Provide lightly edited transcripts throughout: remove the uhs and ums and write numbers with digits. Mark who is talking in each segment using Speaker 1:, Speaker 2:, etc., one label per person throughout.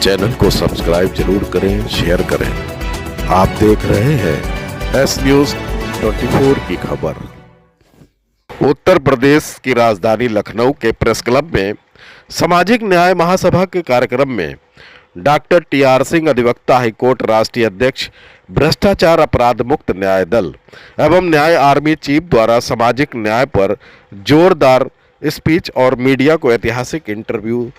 Speaker 1: Channel को subscribe जरूर करें, शेयर करें। आप देख रहे हैं एस न्यूज 24 की खबर। उत्तर प्रदेश की राजधानी लखनऊ के प्रेस क्लब में सामाजिक न्याय महासभा के कार्यक्रम में डॉक्टर टी.आर. सिंह, अधिवक्ता हाईकोर्ट, राष्ट्रीय अध्यक्ष, भ्रष्टाचार अपराध मुक्त न्याय दल एवं न्याय आर्मी चीफ द्वारा सामाजिक न्याय पर जोरदार स्पीच और मीडिया को ऐतिहासिक इंटरव्यू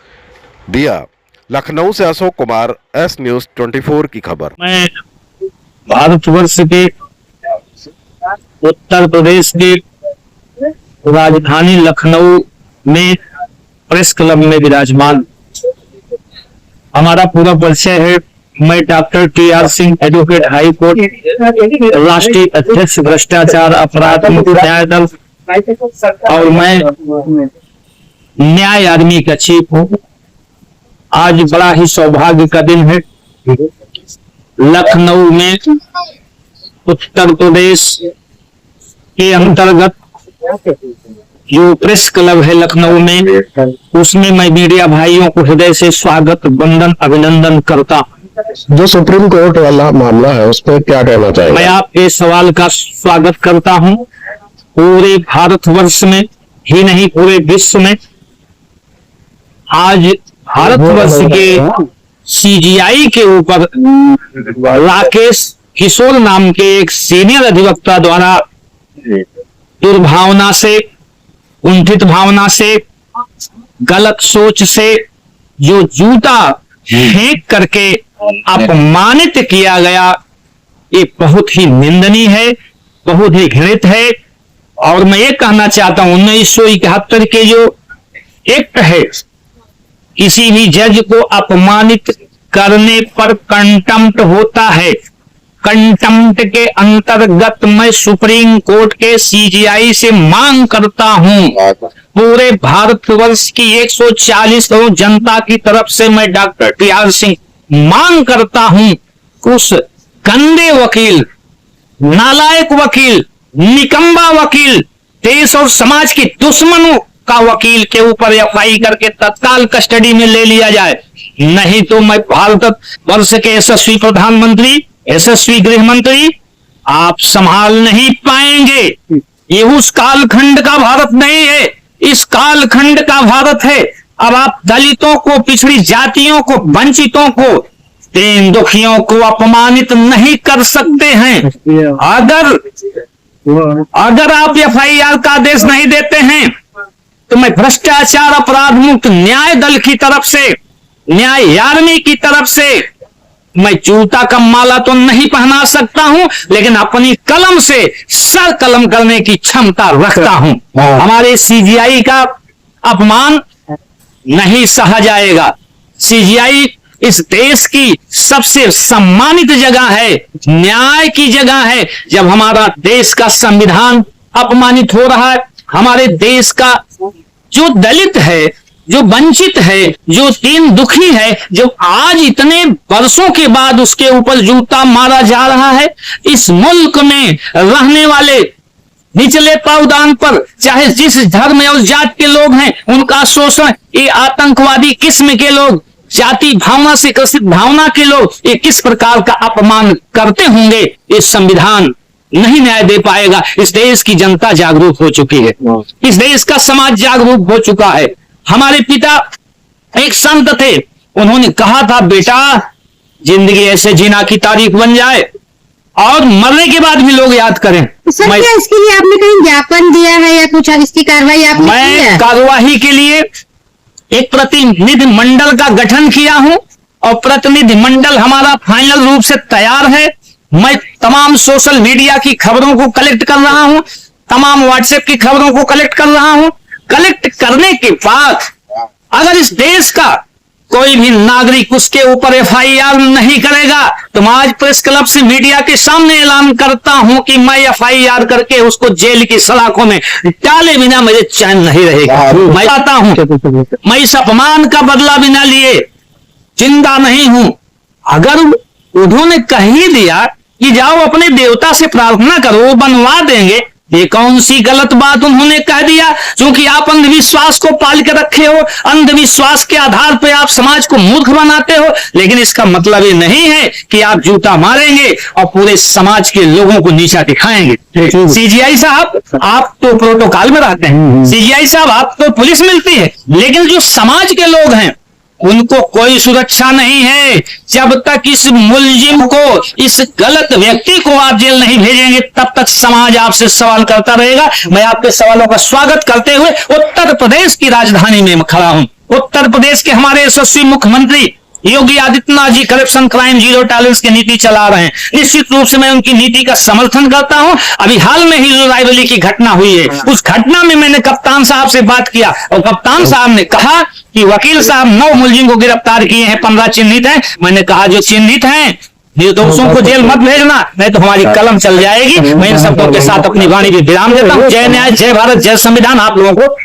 Speaker 1: दिया। लखनऊ से अशोक कुमार, एस न्यूज 24 की खबर।
Speaker 2: मैं भारतवर्ष के उत्तर प्रदेश की राजधानी लखनऊ में प्रेस क्लब में विराजमान। हमारा पूरा परिचय है। मैं doctor TR. Singh, advocate, high court, राष्ट्रीय अध्यक्ष, भ्रष्टाचार अपराध मुक्त न्याय दल, और मैं न्याय आर्मी का चीफ हूँ। आज बड़ा ही सौभाग्य का दिन है। लखनऊ में उत्तर प्रदेश के अंतर्गत जो प्रेस क्लब है लखनऊ में, उसमें मैं मीडिया भाइयों को हृदय से स्वागत, वंदन, अभिनंदन करता।
Speaker 3: जो सुप्रीम कोर्ट वाला मामला है उस पर क्या कहना चाहिए?
Speaker 2: मैं आपके सवाल का स्वागत करता हूं। पूरे भारतवर्ष में ही नहीं, पूरे विश्व में आज भारतवर्ष के सीजीआई के ऊपर राकेश किशोर नाम के एक सीनियर अधिवक्ता द्वारा दुर्भावना से, कुंठित भावना से, गलत सोच से जो जूता फेंक करके अपमानित किया गया, ये बहुत ही निंदनीय है, बहुत ही घृणित है। और मैं ये कहना चाहता हूं 1971 के जो एक्ट है, किसी भी जज को अपमानित करने पर कंटेम्प्ट होता है। कंटेम्प्ट के अंतर्गत मैं सुप्रीम कोर्ट के सीजीआई से मांग करता हूं, पूरे भारतवर्ष की 140 करोड़ जनता की तरफ से मैं डॉक्टर टी.आर. सिंह मांग करता हूं, उस गंदे वकील, नालायक वकील, निकम्बा वकील, देश और समाज के दुश्मनों का वकील के ऊपर एफआई करके तत्काल कस्टडी में ले लिया जाए। नहीं तो मैं भारतवर्ष के यशस्वी प्रधानमंत्री, यशस्वी गृह मंत्री आप संभाल नहीं पाएंगे। ये उस कालखंड का भारत नहीं है, इस कालखंड का भारत है। अब आप दलितों को, पिछड़ी जातियों को, वंचितों को, दीन दुखियों को अपमानित नहीं कर सकते हैं। अगर आप एफआईआर का आदेश नहीं देते हैं तो मैं भ्रष्टाचार अपराध मुक्त न्याय दल की तरफ से, न्याय आर्मी की तरफ से मैं जूता का माला तो नहीं पहना सकता हूं, लेकिन अपनी कलम से सर कलम करने की क्षमता रखता हूं। हमारे सीजीआई का अपमान नहीं सहा जाएगा। सीजीआई इस देश की सबसे सम्मानित जगह है, न्याय की जगह है। जब हमारा देश का संविधान अपमानित हो रहा है, हमारे देश का जो दलित है, जो वंचित है, जो दीन दुखी है, जो आज इतने वर्षों के बाद उसके ऊपर जूता मारा जा रहा है, इस मुल्क में रहने वाले निचले पावदान पर चाहे जिस धर्म और जात के लोग हैं उनका शोषण, ये आतंकवादी किस्म के लोग, जाति भावना से ग्रसित भावना के लोग ये किस प्रकार का अपमान करते होंगे, ये संविधान नहीं न्याय दे पाएगा। इस देश की जनता जागरूक हो चुकी है, इस देश का समाज जागरूक हो चुका है। हमारे पिता एक संत थे, उन्होंने कहा था, बेटा जिंदगी ऐसे जीना की तारीख बन जाए और मरने के बाद भी लोग याद करें।
Speaker 4: सर, क्या इसके लिए आपने कहीं ज्ञापन दिया है या कुछ इसकी कार्रवाई आपने की है?
Speaker 2: मैं कार्यवाही के लिए एक प्रतिनिधि मंडल का गठन किया हूं और प्रतिनिधि मंडल हमारा फाइनल रूप से तैयार है। मैं तमाम सोशल मीडिया की खबरों को कलेक्ट कर रहा हूं, तमाम व्हाट्सएप की खबरों को कलेक्ट कर रहा हूं। कलेक्ट करने के बाद अगर इस देश का कोई भी नागरिक उसके ऊपर एफआईआर नहीं करेगा तो मैं आज प्रेस क्लब से मीडिया के सामने ऐलान करता हूं कि मैं एफआईआर करके उसको जेल की सलाखों में डाले बिना मुझे चैन नहीं रहेगा। मैं चाहता हूं, मैं इस अपमान का बदला बिना लिए जिंदा नहीं हूं। अगर उन्होंने कह ही दिया कि जाओ अपने देवता से प्रार्थना करो, वो बनवा देंगे, ये कौन सी गलत बात उन्होंने कह दिया? क्योंकि आप अंधविश्वास को पाल के रखे हो, अंधविश्वास के आधार पर आप समाज को मूर्ख बनाते हो, लेकिन इसका मतलब ये नहीं है कि आप जूता मारेंगे और पूरे समाज के लोगों को नीचा दिखाएंगे। सीजीआई साहब, आप तो प्रोटोकॉल में रहते हैं, सीजीआई साहब आप तो पुलिस मिलती है, लेकिन जो समाज के लोग हैं उनको कोई सुरक्षा नहीं है। जब तक इस मुलजिम को, इस गलत व्यक्ति को आप जेल नहीं भेजेंगे, तब तक समाज आपसे सवाल करता रहेगा। मैं आपके सवालों का स्वागत करते हुए उत्तर प्रदेश की राजधानी में खड़ा हूं। उत्तर प्रदेश के हमारे यशस्वी मुख्यमंत्री Yogi Adityanath ji corruption crime zero tolerance की नीति चला रहे हैं। निश्चित रूप से मैं उनकी नीति का समर्थन करता हूं। अभी हाल में ही जो रायबरेली की घटना हुई है, उस घटना में मैंने कप्तान साहब से बात किया और कप्तान साहब ने कहा कि वकील साहब 9 मुलजिम को गिरफ्तार किए हैं, 15 चिन्हित हैं। मैंने कहा जो चिन्हित हैं निर्दोषों को जेल मत भेजना, नहीं तो हमारी कलम चल जाएगी। मैं इन शब्दों के साथ अपनी वाणी भी विराम देता हूं। जय न्याय, जय भारत, जय संविधान। आप लोगों को